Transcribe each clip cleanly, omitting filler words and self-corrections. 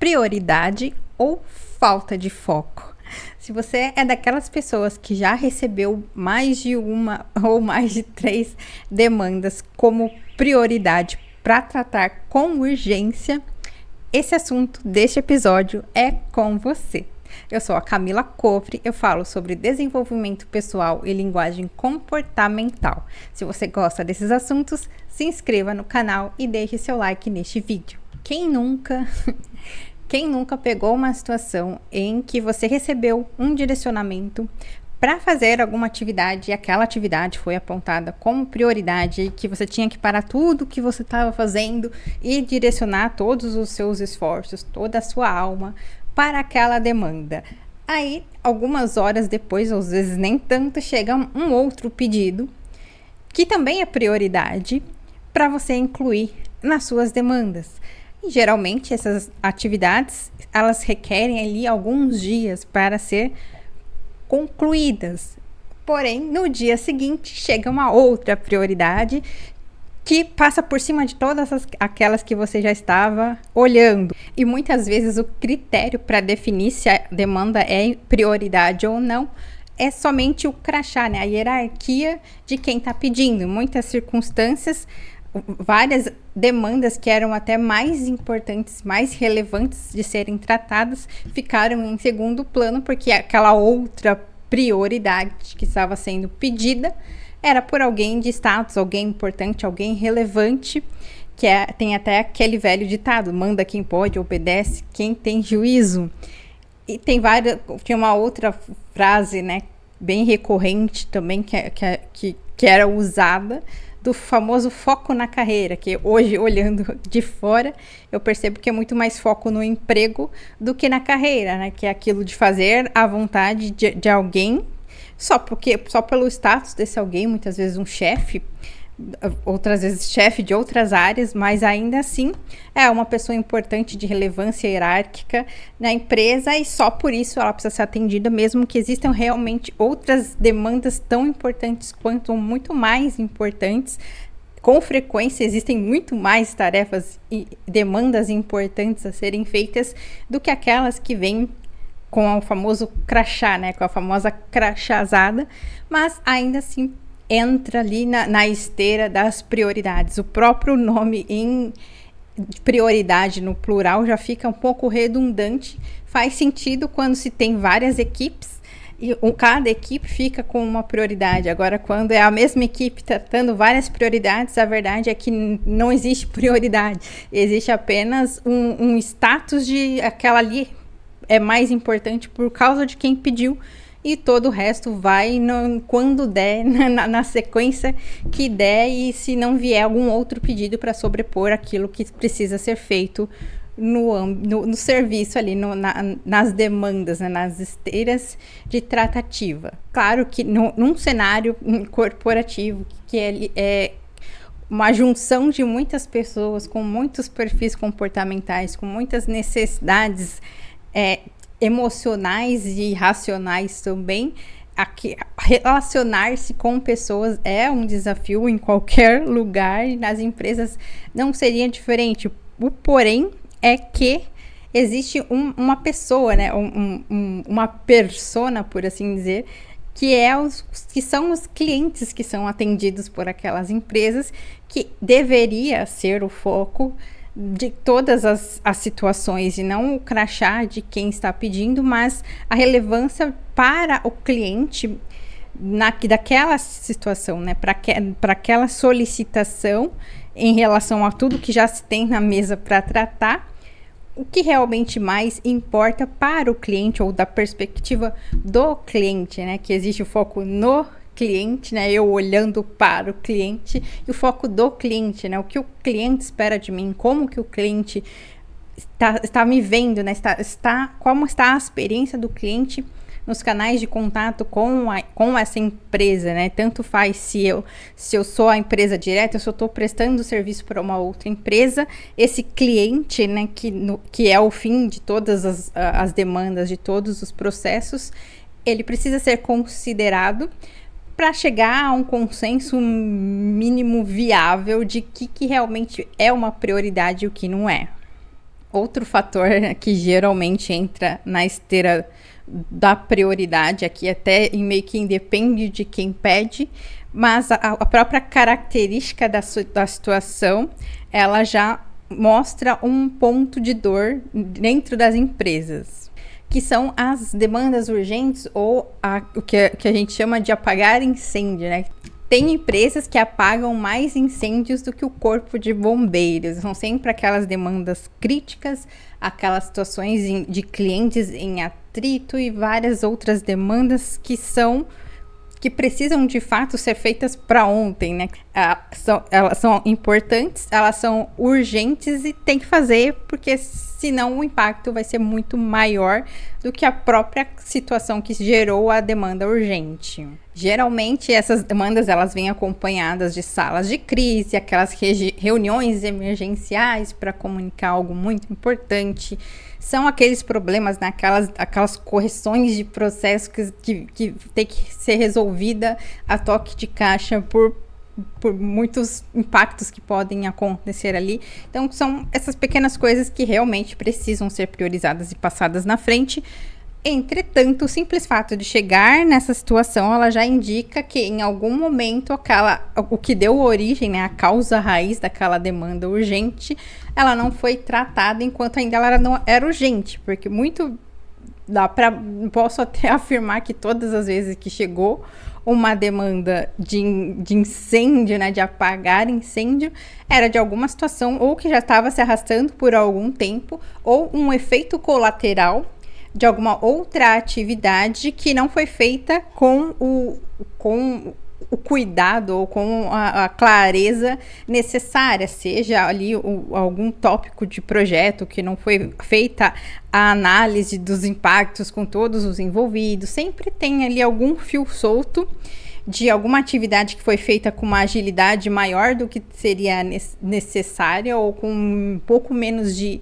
prioridade ou falta de foco? Se você é daquelas pessoas que já recebeu mais de uma ou mais de 3 demandas como prioridade para tratar com urgência, esse assunto deste episódio é com você. Eu sou a Camila Cofre, eu falo sobre desenvolvimento pessoal e linguagem comportamental. Se você gosta desses assuntos, se inscreva no canal e deixe seu like neste vídeo. Quem nunca pegou uma situação em que você recebeu um direcionamento para fazer alguma atividade e aquela atividade foi apontada como prioridade e que você tinha que parar tudo que você estava fazendo e direcionar todos os seus esforços, toda a sua alma para aquela demanda. Aí, algumas horas depois, ou às vezes nem tanto, chega um outro pedido que também é prioridade para você incluir nas suas demandas. E, geralmente, essas atividades, elas requerem ali alguns dias para ser concluídas. Porém, no dia seguinte, chega uma outra prioridade que passa por cima de todas aquelas que você já estava olhando. E muitas vezes o critério para definir se a demanda é prioridade ou não é somente o crachá, né? A hierarquia de quem está pedindo. Em muitas circunstâncias, várias demandas que eram até mais importantes, mais relevantes de serem tratadas, ficaram em segundo plano, porque aquela outra prioridade que estava sendo pedida era por alguém de status, alguém importante, alguém relevante, tem até aquele velho ditado, manda quem pode, obedece quem tem juízo. E tinha uma outra frase, né, bem recorrente também, que era usada, do famoso foco na carreira, que hoje, olhando de fora, eu percebo que é muito mais foco no emprego do que na carreira, né, que é aquilo de fazer à vontade de alguém, só pelo status desse alguém, muitas vezes um chefe, outras vezes chefe de outras áreas, mas ainda assim é uma pessoa importante de relevância hierárquica na empresa e só por isso ela precisa ser atendida, mesmo que existam realmente outras demandas tão importantes quanto ou muito mais importantes. Com frequência existem muito mais tarefas e demandas importantes a serem feitas do que aquelas que vêm com o famoso crachá, né, com a famosa crachazada, mas ainda assim entra ali na esteira das prioridades. O próprio nome em prioridade no plural já fica um pouco redundante, faz sentido quando se tem várias equipes e cada equipe fica com uma prioridade. Agora, quando é a mesma equipe tratando várias prioridades, a verdade é que não existe prioridade, existe apenas um status de aquela ali é mais importante por causa de quem pediu e todo o resto vai quando der, na sequência que der, e se não vier algum outro pedido para sobrepor aquilo que precisa ser feito no serviço ali, nas demandas, né, nas esteiras de tratativa. Claro que num cenário corporativo que é uma junção de muitas pessoas com muitos perfis comportamentais, com muitas necessidades emocionais e racionais também, relacionar-se com pessoas é um desafio em qualquer lugar e nas empresas não seria diferente. O porém é que existe uma pessoa, né, uma persona, por assim dizer, que são os clientes que são atendidos por aquelas empresas, que deveria ser o foco de todas as situações e não o crachá de quem está pedindo, mas a relevância para o cliente daquela situação, né? Para aquela solicitação em relação a tudo que já se tem na mesa para tratar, o que realmente mais importa para o cliente ou da perspectiva do cliente, né? Que existe o foco no cliente, né? Eu olhando para o cliente e o foco do cliente, né? O que o cliente espera de mim, como que o cliente está me vendo, né? Como está a experiência do cliente nos canais de contato com essa empresa, né? Tanto faz se eu sou a empresa direta, se eu estou prestando serviço para uma outra empresa, esse cliente, né? Que é o fim de todas as demandas, de todos os processos, ele precisa ser considerado para chegar a um consenso mínimo viável de que realmente é uma prioridade e o que não é. Outro fator que geralmente entra na esteira da prioridade aqui, até meio que independe de quem pede, mas a própria característica da situação, ela já mostra um ponto de dor dentro das empresas, que são as demandas urgentes ou o que a gente chama de apagar incêndio, né? Tem empresas que apagam mais incêndios do que o corpo de bombeiros. São sempre aquelas demandas críticas, aquelas situações de clientes em atrito e várias outras demandas que precisam de fato ser feitas para ontem, né? Elas são importantes, elas são urgentes e tem que fazer, porque senão o impacto vai ser muito maior do que a própria situação que gerou a demanda urgente. Geralmente essas demandas elas vêm acompanhadas de salas de crise, aquelas reuniões emergenciais para comunicar algo muito importante. São aqueles problemas, né? aquelas correções de processo que tem que ser resolvida a toque de caixa por muitos impactos que podem acontecer ali. Então, são essas pequenas coisas que realmente precisam ser priorizadas e passadas na frente. Entretanto, o simples fato de chegar nessa situação, ela já indica que em algum momento o que deu origem, né, a causa raiz daquela demanda urgente, ela não foi tratada enquanto ainda ela não era urgente, porque posso até afirmar que todas as vezes que chegou uma demanda de incêndio, né, de apagar incêndio, era de alguma situação ou que já estava se arrastando por algum tempo, ou um efeito colateral de alguma outra atividade que não foi feita com o cuidado ou com a clareza necessária, seja ali algum tópico de projeto que não foi feita a análise dos impactos com todos os envolvidos. Sempre tem ali algum fio solto de alguma atividade que foi feita com uma agilidade maior do que seria necessária ou com um pouco menos de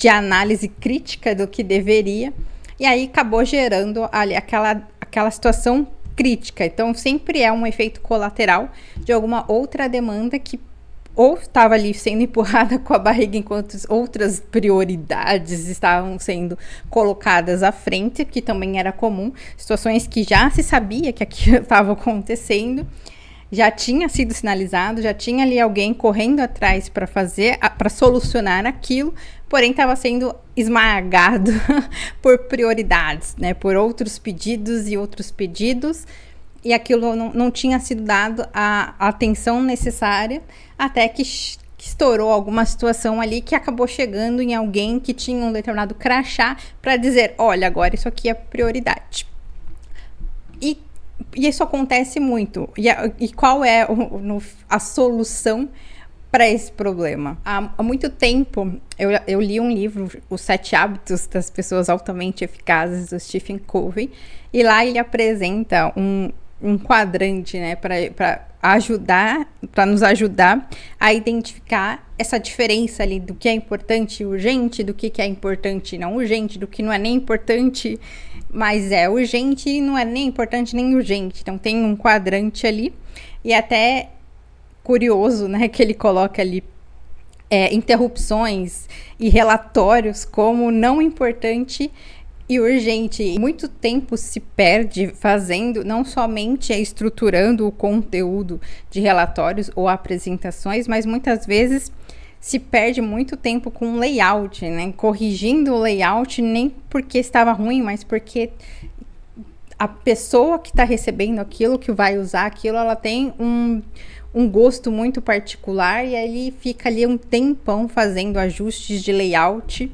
análise crítica do que deveria, e aí acabou gerando ali aquela situação crítica. Então sempre é um efeito colateral de alguma outra demanda que ou estava ali sendo empurrada com a barriga enquanto outras prioridades estavam sendo colocadas à frente, que também era comum, situações que já se sabia que aquilo estava acontecendo, já tinha sido sinalizado, já tinha ali alguém correndo atrás para solucionar aquilo, porém estava sendo esmagado por prioridades, né, por outros pedidos, e aquilo não tinha sido dado a atenção necessária, até que estourou alguma situação ali que acabou chegando em alguém que tinha um determinado crachá para dizer, olha, agora isso aqui é prioridade. E isso acontece muito. E qual é a solução para esse problema? Há muito tempo eu li um livro, Os 7 Hábitos das Pessoas Altamente Eficazes, do Stephen Covey, e lá ele apresenta um quadrante, né, para nos ajudar a identificar essa diferença ali do que é importante e urgente, do que é importante e não urgente, do que não é nem importante, mas é urgente e não é nem importante nem urgente. Então tem um quadrante ali, e até curioso, né, que ele coloca ali interrupções e relatórios como não importante e urgente. Muito tempo se perde fazendo, não somente estruturando o conteúdo de relatórios ou apresentações, mas muitas vezes se perde muito tempo com layout, né? Corrigindo o layout, nem porque estava ruim, mas porque a pessoa que está recebendo aquilo, que vai usar aquilo, ela tem um gosto muito particular, e aí fica ali um tempão fazendo ajustes de layout,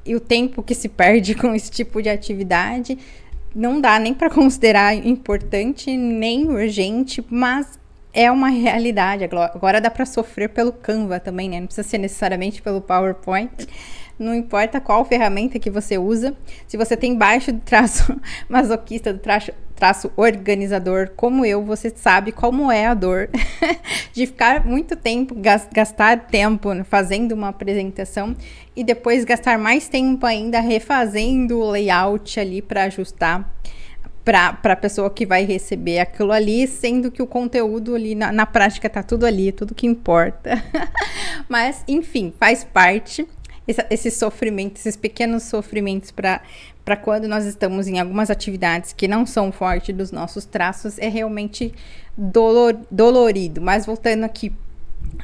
e o tempo que se perde com esse tipo de atividade não dá nem para considerar importante nem urgente, mas é uma realidade. Agora dá para sofrer pelo Canva também, né? Não precisa ser necessariamente pelo PowerPoint. Não importa qual ferramenta que você usa. Se você tem baixo do traço masoquista, do traço organizador, como eu, você sabe como é a dor de ficar muito tempo, gastar tempo fazendo uma apresentação e depois gastar mais tempo ainda refazendo o layout ali para ajustar para a pessoa que vai receber aquilo ali, sendo que o conteúdo ali na prática tá tudo ali, tudo que importa. Mas, enfim, faz parte. esses sofrimentos, esses pequenos sofrimentos para quando nós estamos em algumas atividades que não são fortes dos nossos traços, é realmente dolorido. Mas voltando aqui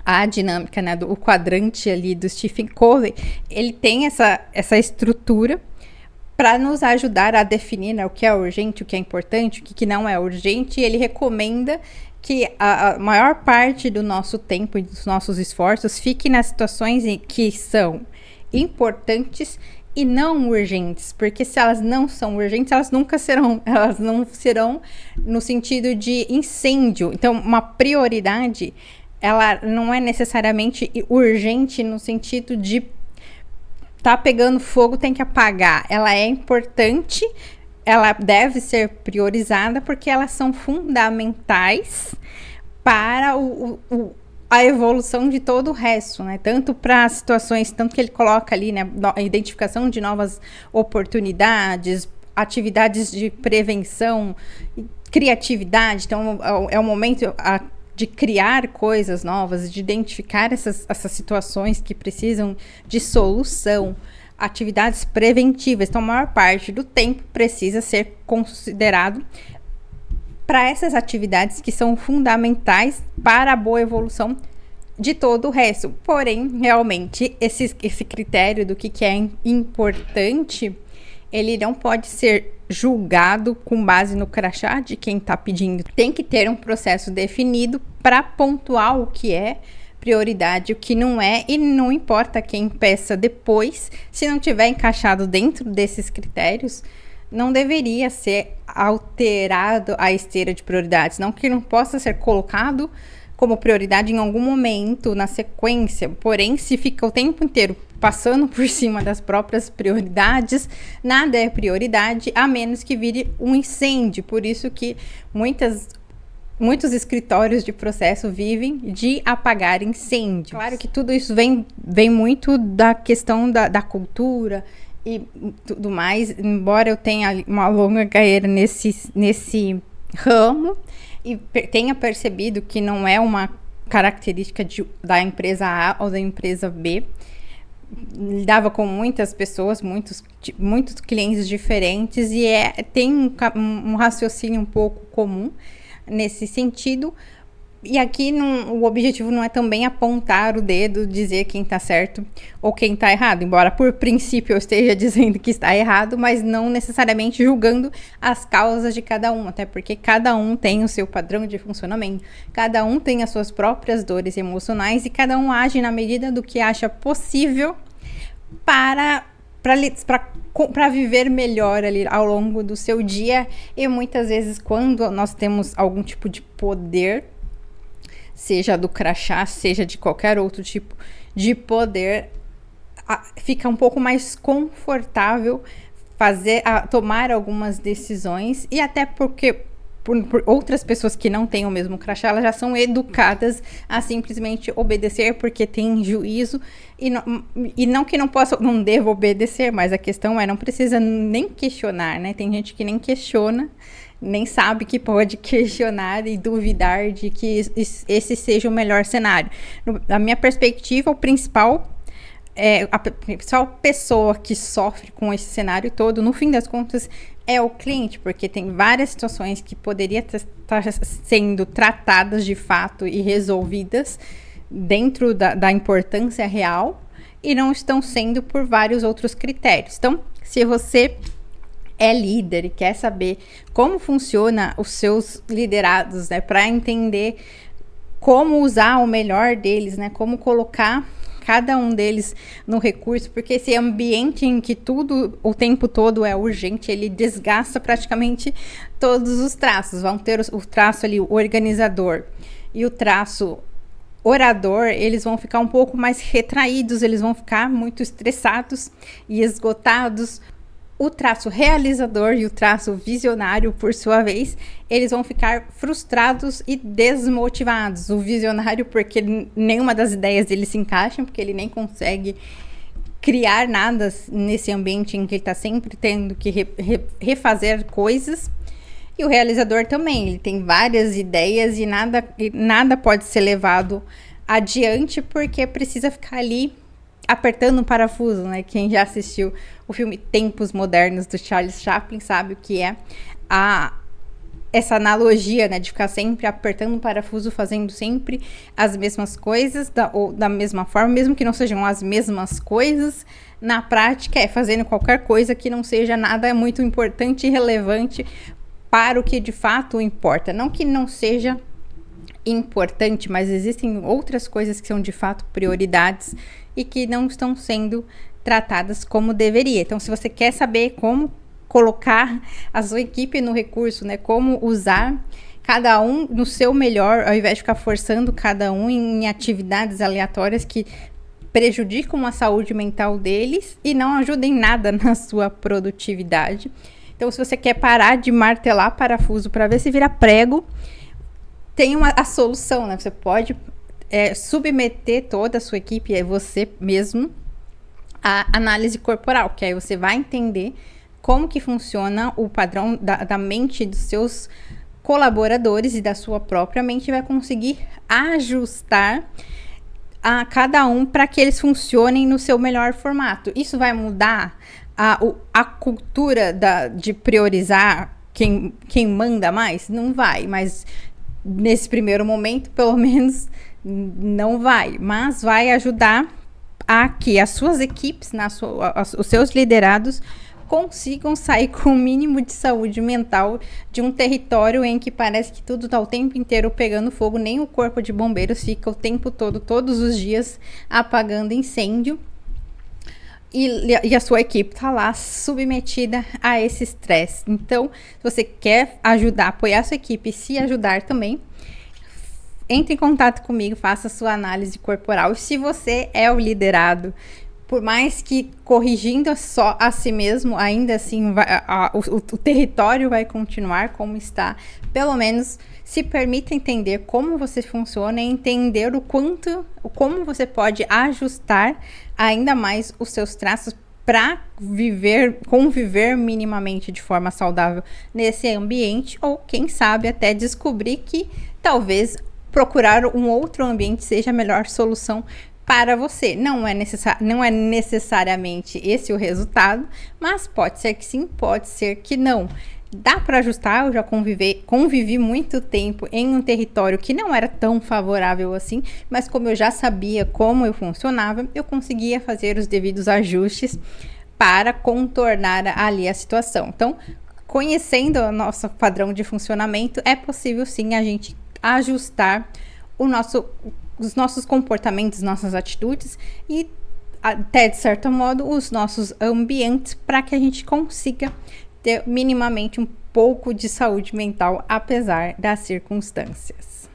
à dinâmica, né, do quadrante ali do Stephen Covey, ele tem essa estrutura para nos ajudar a definir, né, o que é urgente, o que é importante, o que não é urgente. E ele recomenda que a maior parte do nosso tempo e dos nossos esforços fique nas situações em que são importantes e não urgentes, porque se elas não são urgentes, elas não serão no sentido de incêndio. Então, uma prioridade, ela não é necessariamente urgente no sentido de tá pegando fogo, tem que apagar. Ela é importante, ela deve ser priorizada porque elas são fundamentais para a evolução de todo o resto, né? Tanto para situações, tanto que ele coloca ali, né, a identificação de novas oportunidades, atividades de prevenção, criatividade. Então, é o momento de criar coisas novas, de identificar essas situações que precisam de solução, atividades preventivas. Então, a maior parte do tempo precisa ser considerado para essas atividades que são fundamentais para a boa evolução de todo o resto. Porém, realmente, esse critério do que é importante, ele não pode ser julgado com base no crachá de quem está pedindo. Tem que ter um processo definido para pontuar o que é prioridade, o que não é, e não importa quem peça depois, se não tiver encaixado dentro desses critérios, não deveria ser alterado a esteira de prioridades, não que não possa ser colocado como prioridade em algum momento na sequência, porém se fica o tempo inteiro passando por cima das próprias prioridades, nada é prioridade, a menos que vire um incêndio. Por isso que muitos escritórios de processo vivem de apagar incêndios. Claro que tudo isso vem muito da questão da cultura e tudo mais, embora eu tenha uma longa carreira nesse ramo e tenha percebido que não é uma característica da empresa A ou da empresa B. Lidava com muitas pessoas, muitos clientes diferentes e tem um raciocínio um pouco comum nesse sentido. E aqui o objetivo não é também apontar o dedo, dizer quem está certo ou quem está errado, embora por princípio eu esteja dizendo que está errado, mas não necessariamente julgando as causas de cada um, até porque cada um tem o seu padrão de funcionamento, cada um tem as suas próprias dores emocionais e cada um age na medida do que acha possível para viver melhor ali ao longo do seu dia. E muitas vezes quando nós temos algum tipo de poder, seja do crachá, seja de qualquer outro tipo de poder, fica um pouco mais confortável tomar algumas decisões, e até porque por outras pessoas que não têm o mesmo crachá, elas já são educadas a simplesmente obedecer porque tem juízo, e não que não deva obedecer, mas a questão não precisa nem questionar, né? Tem gente que nem questiona, nem sabe que pode questionar e duvidar de que esse seja o melhor cenário. Na minha perspectiva, a principal pessoa que sofre com esse cenário todo, no fim das contas, é o cliente, porque tem várias situações que poderiam estar sendo tratadas de fato e resolvidas dentro da importância real e não estão sendo por vários outros critérios. Então, se você é líder e quer saber como funciona os seus liderados, né, para entender como usar o melhor deles, né, como colocar cada um deles no recurso, porque esse ambiente em que tudo o tempo todo é urgente, ele desgasta praticamente todos os traços. Vão ter o traço ali, o organizador e o traço orador, eles vão ficar um pouco mais retraídos, eles vão ficar muito estressados e esgotados. O traço realizador e o traço visionário, por sua vez, eles vão ficar frustrados e desmotivados. O visionário, porque nenhuma das ideias dele se encaixa, porque ele nem consegue criar nada nesse ambiente em que ele está sempre tendo que refazer coisas. E o realizador também, ele tem várias ideias e nada pode ser levado adiante, porque precisa ficar ali apertando um parafuso, né? Quem já assistiu o filme Tempos Modernos do Charles Chaplin sabe o que é essa analogia, né, de ficar sempre apertando um parafuso, fazendo sempre as mesmas coisas, ou da mesma forma, mesmo que não sejam as mesmas coisas, na prática é fazendo qualquer coisa que não seja nada muito importante e relevante para o que de fato importa. Não que não seja importante, mas existem outras coisas que são de fato prioridades e que não estão sendo tratadas como deveria. Então, se você quer saber como colocar a sua equipe no recurso, né? Como usar cada um no seu melhor, ao invés de ficar forçando cada um em atividades aleatórias que prejudicam a saúde mental deles e não ajudem nada na sua produtividade. Então, se você quer parar de martelar parafuso para ver se vira prego, tem a solução, né? Você pode submeter toda a sua equipe, você mesmo, à análise corporal, que aí você vai entender como que funciona o padrão da mente dos seus colaboradores e da sua própria mente, vai conseguir ajustar a cada um para que eles funcionem no seu melhor formato. Isso vai mudar a cultura de priorizar quem manda mais? Não vai, mas nesse primeiro momento, pelo menos, não vai. Mas vai ajudar a que as suas equipes, os seus liderados, consigam sair com o mínimo de saúde mental de um território em que parece que tudo está o tempo inteiro pegando fogo, nem o corpo de bombeiros fica o tempo todo, todos os dias, apagando incêndio. E a sua equipe está lá submetida a esse estresse. Então, se você quer ajudar, apoiar a sua equipe e se ajudar também, entre em contato comigo, faça a sua análise corporal. E se você é o liderado, por mais que corrigindo só a si mesmo, ainda assim o território vai continuar como está. Pelo menos se permita entender como você funciona e entender como você pode ajustar ainda mais os seus traços para conviver minimamente de forma saudável nesse ambiente, ou quem sabe até descobrir que talvez procurar um outro ambiente seja a melhor solução para você. Não é necessariamente esse o resultado, mas pode ser que sim, pode ser que não. Dá para ajustar. Eu já convivi muito tempo em um território que não era tão favorável assim, mas como eu já sabia como eu funcionava, eu conseguia fazer os devidos ajustes para contornar ali a situação. Então, conhecendo o nosso padrão de funcionamento, é possível sim a gente ajustar os nossos comportamentos, nossas atitudes e até de certo modo os nossos ambientes, para que a gente consiga ter minimamente um pouco de saúde mental apesar das circunstâncias.